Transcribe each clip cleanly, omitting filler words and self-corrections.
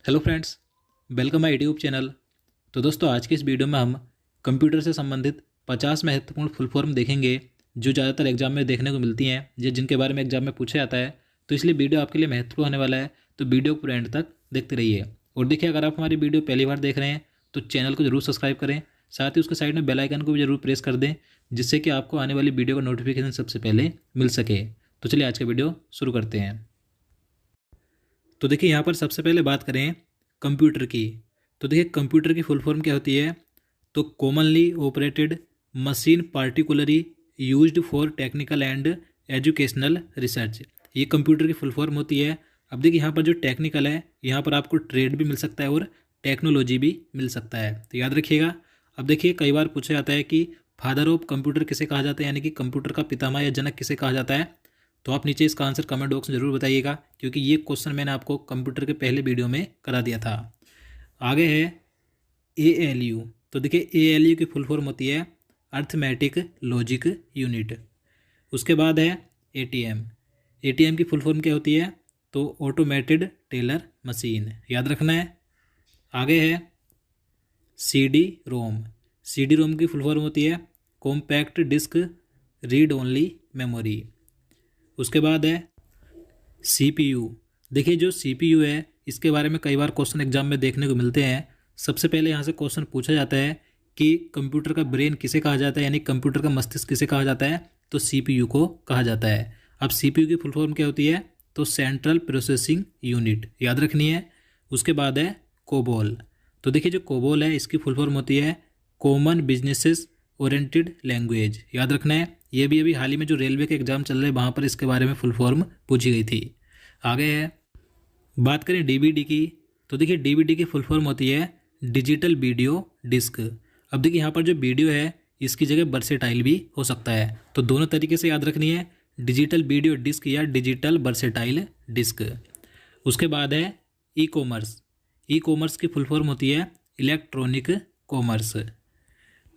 Hello friends, welcome my YouTube channel. तो दोस्तों, आज के इस वीडियो में हम कंप्यूटर से संबंधित 50 महत्वपूर्ण फुल फॉर्म देखेंगे जो ज़्यादातर एग्जाम में देखने को मिलती हैं, जिनके बारे में एग्जाम में पूछा जाता है। तो इसलिए वीडियो आपके लिए महत्वपूर्ण होने वाला है, तो वीडियो को पूरे एंड तक देखते रहिए। और देखिए, अगर आप हमारी वीडियो पहली बार देख रहे हैं तो चैनल को जरूर सब्सक्राइब करें, साथ ही उसके साइड में बेल आइकन को भी जरूर प्रेस कर दें, जिससे कि आपको आने वाली वीडियो का नोटिफिकेशन सबसे पहले मिल सके। तो चलिए आज का वीडियो शुरू करते हैं। तो देखिए, यहाँ पर सबसे पहले बात करें कंप्यूटर की। तो देखिए, कंप्यूटर की फुल फॉर्म क्या होती है। तो commonly operated machine particularly used for technical and educational research, ये कंप्यूटर की फुल फॉर्म होती है। अब देखिए, यहाँ पर जो टेक्निकल है, यहाँ पर आपको ट्रेड भी मिल सकता है और टेक्नोलॉजी भी मिल सकता है, तो याद रखिएगा। अब देखिए, कई बार पूछा जाता है कि फादर ऑफ कंप्यूटर किसे कहा जाता है, यानी कि कंप्यूटर का पितामह या जनक किसे कहा जाता है। तो आप नीचे इसका आंसर कमेंट बॉक्स में जरूर बताइएगा, क्योंकि ये क्वेश्चन मैंने आपको कंप्यूटर के पहले वीडियो में करा दिया था। आगे है ALU। तो देखिए, ALU की फुल फॉर्म होती है अर्थमेटिक लॉजिक यूनिट। उसके बाद है ATM। ATM की फुल फॉर्म क्या होती है। तो ऑटोमेटेड टेलर मशीन, याद रखना है। आगे है CD-ROM। CD-ROM की फुल फॉर्म होती है compact disc read only memory. उसके बाद है CPU। देखिए, जो CPU है, इसके बारे में कई बार क्वेश्चन एग्जाम में देखने को मिलते हैं। सबसे पहले यहाँ से क्वेश्चन पूछा जाता है कि कंप्यूटर का ब्रेन किसे कहा जाता है, यानी कंप्यूटर का मस्तिष्क किसे कहा जाता है। तो CPU को कहा जाता है। अब CPU की फुल फॉर्म क्या होती है। तो सेंट्रल प्रोसेसिंग यूनिट, याद रखनी है। उसके बाद है कोबोल। तो देखिए, जो कोबोल है, इसकी फुल फॉर्म होती है कॉमन बिजनेसेस ओरिएंटेड लैंग्वेज, याद रखना है। ये भी अभी हाल ही में जो रेलवे के एग्जाम चल रहे हैं, वहाँ पर इसके बारे में फुल फॉर्म पूछी गई थी। आगे है, बात करें DVD की। तो देखिए, DVD की फुल फॉर्म होती है डिजिटल वीडियो डिस्क। अब देखिए, यहाँ पर जो वीडियो है, इसकी जगह वर्सेटाइल भी हो सकता है, तो दोनों तरीके से याद रखनी है, डिजिटल वीडियो डिस्क या डिजिटल वर्सेटाइल डिस्क। उसके बाद है E-कॉमर्स। E-कॉमर्स की फुल फॉर्म होती है इलेक्ट्रॉनिक कॉमर्स।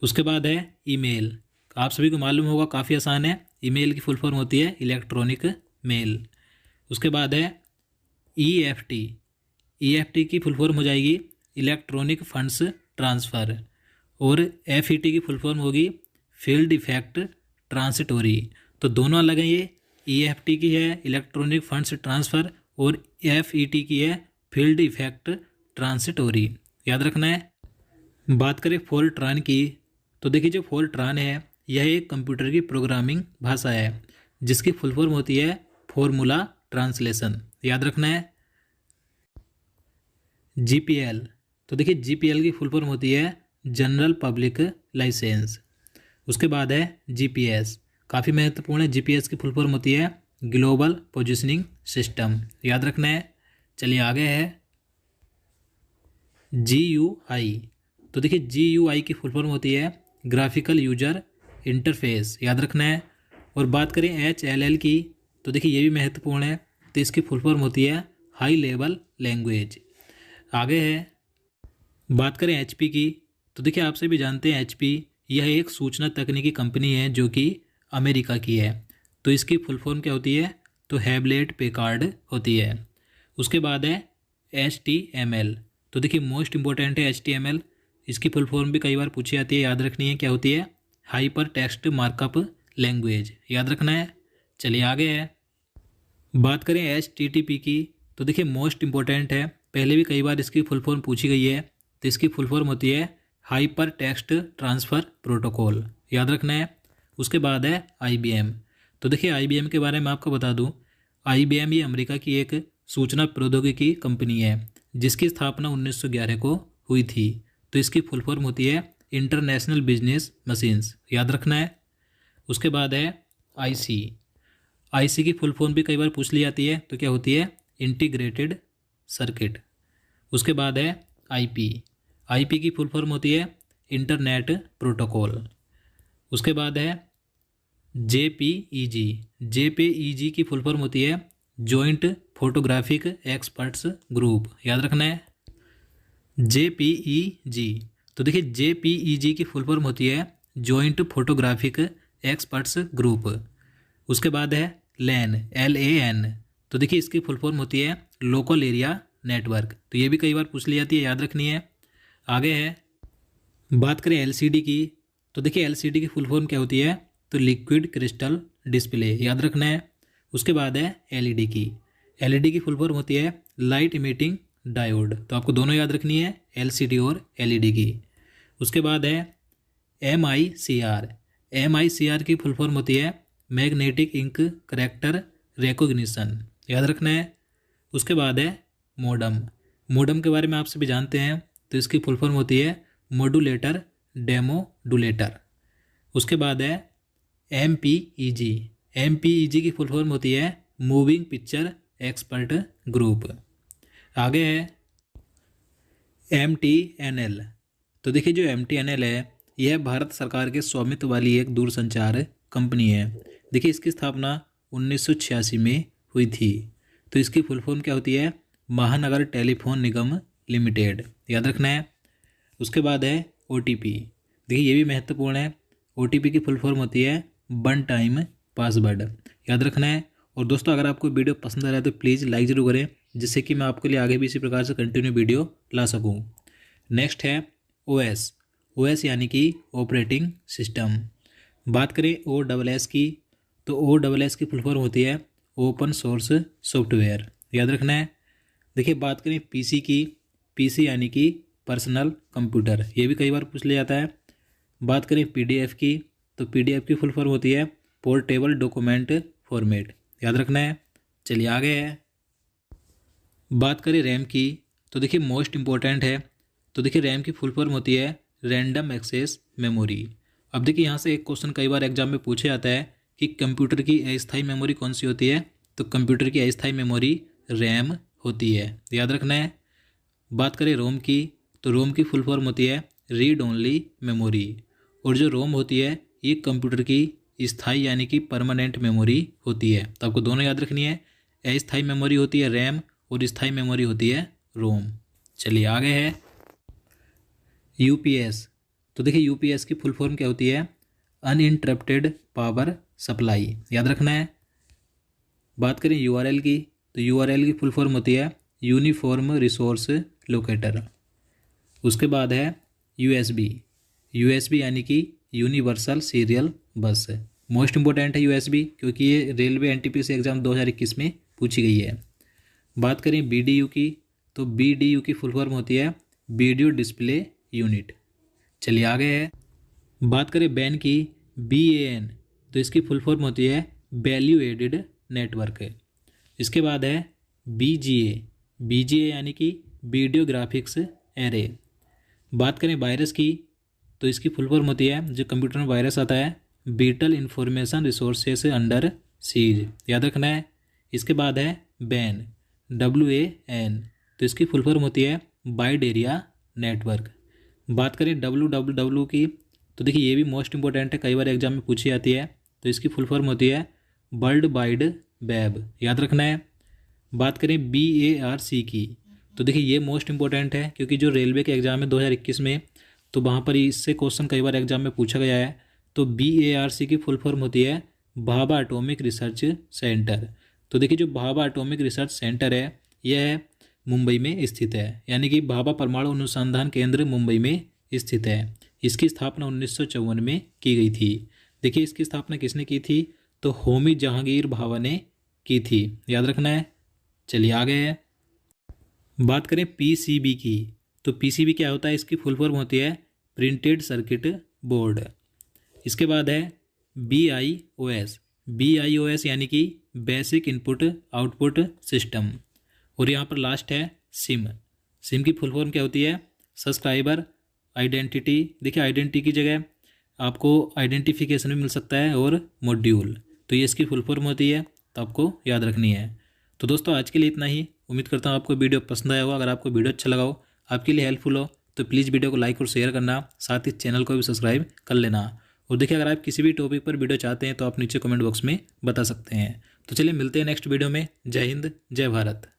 उसके बाद है ईमेल। आप सभी को मालूम होगा, काफ़ी आसान है। ईमेल की फुल फॉर्म होती है इलेक्ट्रॉनिक मेल। उसके बाद है EFT। EFT की फुल फॉर्म हो जाएगी इलेक्ट्रॉनिक फंड्स ट्रांसफ़र। और FET की फुल फॉर्म होगी फील्ड इफेक्ट ट्रांसिटोरी। तो दोनों अलग हैं, ये EFT की है इलेक्ट्रॉनिक फंड्स ट्रांसफ़र और FET की है फील्ड इफेक्ट ट्रांसिटोरी, याद रखना है। बात करें फोर्ट्रान की। तो देखिए, जो फोर्ट्रान है, यह एक कंप्यूटर की प्रोग्रामिंग भाषा है, जिसकी फुल फॉर्म होती है फॉर्मूला ट्रांसलेशन, याद रखना है। GPL। तो देखिए, GPL की फुल फॉर्म होती है जनरल पब्लिक लाइसेंस। उसके बाद है GPS। काफ़ी महत्वपूर्ण है। GPS की फुल फॉर्म होती है ग्लोबल पोजिशनिंग सिस्टम, याद रखना है। चलिए आगे है GUI। तो देखिए, GUI की फुल फॉर्म होती है ग्राफिकल यूजर इंटरफेस, याद रखना है। और बात करें HLL की। तो देखिए, ये भी महत्वपूर्ण है। तो इसकी फुल फॉर्म होती है हाई लेवल लैंग्वेज। आगे है, बात करें HP की। तो देखिए, आप सभी जानते हैं HP यह एक सूचना तकनीकी कंपनी है जो कि अमेरिका की है। तो इसकी फुल फॉर्म क्या होती है। तो हैवलेट पेकार्ड होती है। उसके बाद है HTML। तो देखिए, मोस्ट इंपॉर्टेंट है HTML। इसकी फुल फॉर्म भी कई बार पूछी जाती है, याद रखनी है, क्या होती है हाइपर टेक्स्ट मार्कअप लैंग्वेज, याद रखना है। चलिए आगे है, बात करें HTTP की। तो देखिए, मोस्ट इंपॉर्टेंट है, पहले भी कई बार इसकी फुल फॉर्म पूछी गई है। तो इसकी फुल फॉर्म होती है हाइपर टेक्स्ट ट्रांसफ़र प्रोटोकॉल, याद रखना है। उसके बाद है IBM। तो देखिए, IBM के बारे में आपको बता दूं, IBM ये अमेरिका की एक सूचना प्रौद्योगिकी कंपनी है, जिसकी स्थापना 1911 को हुई थी। तो इसकी फुल फॉर्म होती है इंटरनेशनल बिजनेस मशीन्स, याद रखना है। उसके बाद है IC की फुल फॉर्म भी कई बार पूछ ली जाती है, तो क्या होती है इंटीग्रेटेड सर्किट। उसके बाद है IP की फुल फॉर्म होती है इंटरनेट प्रोटोकॉल। उसके बाद है JPEG की फुल फॉर्म होती है जॉइंट फोटोग्राफिक एक्सपर्ट्स ग्रुप, याद रखना है JPEG। तो देखिए, JPEG की फुल फॉर्म होती है जॉइंट फोटोग्राफिक एक्सपर्ट्स ग्रुप। उसके बाद है LAN। तो देखिए, इसकी फुल फॉर्म होती है लोकल एरिया नेटवर्क। तो ये भी कई बार पूछ ली जाती है, याद रखनी है। आगे है, बात करें एलसीडी की, तो देखिए एलसीडी की फुल फॉर्म क्या होती है, तो लिक्विड क्रिस्टल डिस्प्ले, याद रखना है। उसके बाद है एलईडी की, एलईडी की फुल फॉर्म होती है लाइट इमिटिंग डायोड। तो आपको दोनों याद रखनी है, एलसीडी और एलईडी की। उसके बाद है एमआईसीआर, एमआईसीआर की फुल फॉर्म होती है मैग्नेटिक इंक करैक्टर रिकॉग्निशन, याद रखना है। उसके बाद है मोडम, मोडम के बारे में आपसे भी जानते हैं, तो इसकी फुल फॉर्म होती है मॉड्यूलेटर डेमोडुलेटर। उसके बाद है एमपीईजी, एमपीईजी की फुल फॉर्म होती है मूविंग पिक्चर एक्सपर्ट ग्रुप। आगे है एमटीएनएल, तो देखिए जो एमटीएनएल है यह भारत सरकार के स्वामित्व वाली एक दूरसंचार कंपनी है। देखिए इसकी स्थापना 1986 में हुई थी। तो इसकी फुल फॉर्म क्या होती है, महानगर टेलीफोन निगम लिमिटेड, याद रखना है। उसके बाद है ओटीपी, देखिए ये भी महत्वपूर्ण है, ओटीपी की फुल फॉर्म होती है वन टाइम पासवर्ड, याद रखना है। और दोस्तों अगर आपको वीडियो पसंद आ रहा है तो प्लीज़ लाइक ज़रूर करें, जिससे कि मैं आपके लिए आगे भी इसी प्रकार से कंटिन्यू वीडियो ला सकूं। नेक्स्ट है ओएस, ओएस यानी कि ऑपरेटिंग सिस्टम। बात करें OSS की, तो OSS की फुल फॉर्म होती है ओपन सोर्स सॉफ्टवेयर, याद रखना है। देखिए बात करें पीसी की, पीसी यानी कि पर्सनल कंप्यूटर, ये भी कई बार पूछ लिया जाता है। बात करें पीडीएफ की, तो पीडीएफ की फुल फॉर्म होती है पोर्टेबल डॉक्यूमेंट फॉर्मेट, याद रखना है। चलिए आगे है, बात करें रैम की, तो देखिए मोस्ट इम्पोर्टेंट है, तो देखिए रैम की फुल फॉर्म होती है रैंडम एक्सेस मेमोरी। अब देखिए यहाँ से एक क्वेश्चन कई बार एग्जाम में पूछा जाता है कि कंप्यूटर की अस्थायी मेमोरी कौन सी होती है, तो कंप्यूटर की अस्थायी मेमोरी रैम होती है, याद रखना है। बात करें रोम की, तो रोम की फुल फॉर्म होती है रीड ओनली मेमोरी। और जो रोम होती है ये कंप्यूटर की स्थायी यानी कि परमानेंट मेमोरी होती है। तो आपको दोनों याद रखनी है, अस्थायी मेमोरी होती है रैम और स्थायी मेमोरी होती है रोम। चलिए आगे है यूपीएस, तो देखिए यूपीएस की फुल फॉर्म क्या होती है अनइंटरप्टेड पावर सप्लाई, याद रखना है। बात करें यूआरएल की, तो यूआरएल की फुल फॉर्म होती है यूनिफॉर्म रिसोर्स लोकेटर। उसके बाद है यूएसबी, यूएसबी यानी कि यूनिवर्सल सीरियल बस, मोस्ट इंपॉर्टेंट है यूएसबी, क्योंकि ये रेलवे एनटीपीसी एग्जाम 2021 में पूछी गई है। बात करें बीडीयू की, तो बीडीयू की फुल फॉर्म होती है वीडियो डिस्प्ले यूनिट। चलिए आगे है, बात करें बैन की, BAN, तो इसकी फुल फॉर्म होती है वैल्यू एडेड नेटवर्क। इसके बाद है BGA, BGA यानी कि वीडियो ग्राफिक्स एरे। बात करें वायरस की, तो इसकी फुल फॉर्म होती है जो कंप्यूटर में वायरस आता है vital information resources under siege, याद रखना है। इसके बाद है बैन, WAN, तो इसकी फुल फॉर्म होती है वाइड एरिया नेटवर्क। बात करें WWW की, तो देखिए ये भी मोस्ट इंपॉर्टेंट है, कई बार एग्जाम में पूछी जाती है, तो इसकी फुल फॉर्म होती है वर्ल्ड वाइड वेब, याद रखना है। बात करें BARC की, तो देखिए ये मोस्ट इंपॉर्टेंट है, क्योंकि जो रेलवे के एग्जाम है 2021 में, तो वहाँ पर इससे क्वेश्चन कई बार एग्जाम में पूछा गया है। तो BARC की फुल फॉर्म होती है भाभा एटॉमिक रिसर्च सेंटर। तो देखिए जो भाभा एटॉमिक रिसर्च सेंटर है यह मुंबई में स्थित है, यानी कि भाभा परमाणु अनुसंधान केंद्र मुंबई में स्थित है। इसकी स्थापना 1954 में की गई थी। देखिए इसकी स्थापना किसने की थी, तो होमी जहांगीर भाभा ने की थी, याद रखना है। चलिए आगे है, बात करें PCB की, तो PCB क्या होता है, इसकी फुल फॉर्म होती है प्रिंटेड सर्किट बोर्ड। इसके बाद है BIOS, BIOS यानी कि बेसिक इनपुट आउटपुट सिस्टम। और यहाँ पर लास्ट है सिम, सिम की फुल फॉर्म क्या होती है सब्सक्राइबर आइडेंटिटी। देखिए आइडेंटिटी की जगह आपको आइडेंटिफिकेशन भी मिल सकता है और मॉड्यूल, तो ये इसकी फुल फॉर्म होती है, तो आपको याद रखनी है। तो दोस्तों आज के लिए इतना ही, उम्मीद करता हूँ आपको वीडियो पसंद आया होगा। अगर आपको वीडियो अच्छा लगा हो, आपके लिए हेल्पफुल हो, तो प्लीज़ वीडियो को लाइक और शेयर करना, साथ ही चैनल को भी सब्सक्राइब कर लेना। और देखिए अगर आप किसी भी टॉपिक पर वीडियो चाहते हैं तो आप नीचे कमेंट बॉक्स में बता सकते हैं। तो चलिए मिलते हैं नेक्स्ट वीडियो में। जय हिंद, जय भारत।